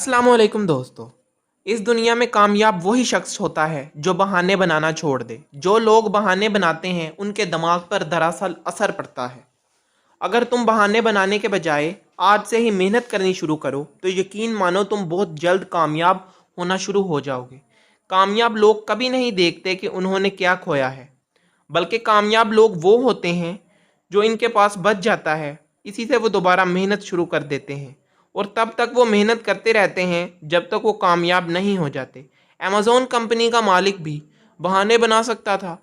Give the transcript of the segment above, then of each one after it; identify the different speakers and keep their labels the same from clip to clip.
Speaker 1: अस्सलाम वालेकुम दोस्तों। इस दुनिया में कामयाब वही शख्स होता है जो बहाने बनाना छोड़ दे। जो लोग बहाने बनाते हैं उनके दिमाग पर दरअसल असर पड़ता है। अगर तुम बहाने बनाने के बजाय आज से ही मेहनत करनी शुरू करो तो यकीन मानो तुम बहुत जल्द कामयाब होना शुरू हो जाओगे। कामयाब लोग कभी नहीं देखते कि उन्होंने क्या खोया है, बल्कि कामयाब लोग वो होते हैं जो इनके पास बच जाता है, इसी से वो दोबारा मेहनत शुरू कर देते हैं और तब तक वो मेहनत करते रहते हैं जब तक वो कामयाब नहीं हो जाते। अमेज़ॉन कंपनी का मालिक भी बहाने बना सकता था।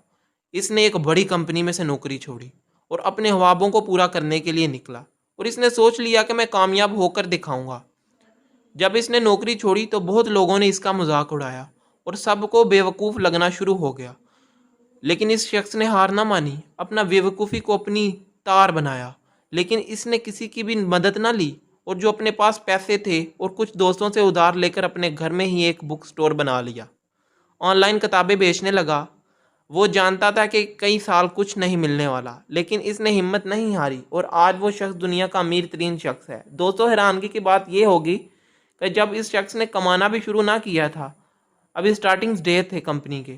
Speaker 1: इसने एक बड़ी कंपनी में से नौकरी छोड़ी और अपने ख्वाबों को पूरा करने के लिए निकला और इसने सोच लिया कि मैं कामयाब होकर दिखाऊंगा। जब इसने नौकरी छोड़ी तो बहुत लोगों ने इसका मजाक उड़ाया और सबको बेवकूफ़ लगना शुरू हो गया। लेकिन इस शख्स ने हार ना मानी, अपना बेवकूफ़ी को अपनी तार बनाया। लेकिन इसने किसी की भी मदद ना ली और जो अपने पास पैसे थे और कुछ दोस्तों से उधार लेकर अपने घर में ही एक बुक स्टोर बना लिया। ऑनलाइन किताबें बेचने लगा। वो जानता था कि कई साल कुछ नहीं मिलने वाला, लेकिन इसने हिम्मत नहीं हारी और आज वो शख्स दुनिया का अमीर तरीन शख्स है। दोस्तों, हैरानगी की बात यह होगी कि जब इस शख्स ने कमाना भी शुरू ना किया था, अभी स्टार्टिंग डे थे कंपनी के,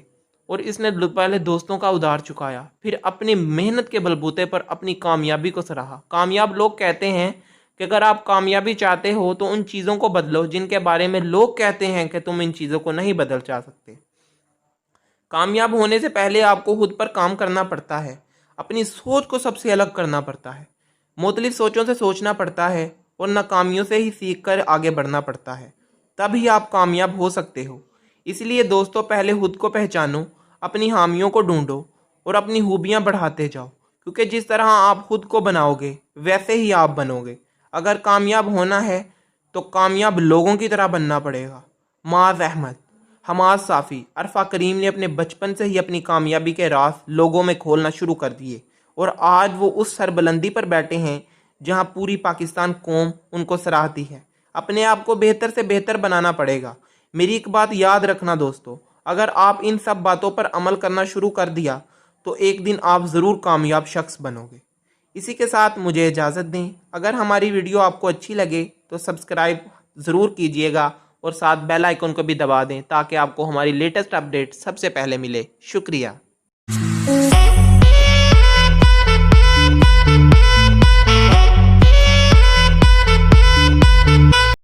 Speaker 1: और इसने पहले दोस्तों का उधार चुकाया, फिर अपनी मेहनत के बलबूते पर अपनी कामयाबी को सराहा। कामयाब लोग कहते हैं कि अगर आप कामयाबी चाहते हो तो उन चीज़ों को बदलो जिनके बारे में लोग कहते हैं कि तुम इन चीज़ों को नहीं बदल जा सकते। कामयाब होने से पहले आपको खुद पर काम करना पड़ता है। अपनी सोच को सबसे अलग करना पड़ता है। मुख्तलिफ सोचों से सोचना पड़ता है और नाकामियों से ही सीख कर आगे बढ़ना पड़ता है। तभी आप कामयाब हो सकते हो। इसलिए दोस्तों, पहले खुद को पहचानो, अपनी हामियों को ढूंढो और अपनी खूबियाँ बढ़ाते जाओ, क्योंकि जिस तरह आप खुद को बनाओगे वैसे ही आप बनोगे। अगर कामयाब होना है तो कामयाब लोगों की तरह बनना पड़ेगा। माज अहमद, हमाद साफ़ी, अरफा करीम ने अपने बचपन से ही अपनी कामयाबी के राज लोगों में खोलना शुरू कर दिए और आज वो उस सरबुलंदी पर बैठे हैं जहां पूरी पाकिस्तान कौम उनको सराहती है। अपने आप को बेहतर से बेहतर बनाना पड़ेगा। मेरी एक बात याद रखना दोस्तों, अगर आप इन सब बातों पर अमल करना शुरू कर दिया तो एक दिन आप ज़रूर कामयाब शख्स बनोगे। इसी के साथ मुझे इजाज़त दें। अगर हमारी वीडियो आपको अच्छी लगे तो सब्सक्राइब ज़रूर कीजिएगा और साथ बेल आइकन को भी दबा दें ताकि आपको हमारी लेटेस्ट अपडेट सबसे पहले मिले। शुक्रिया।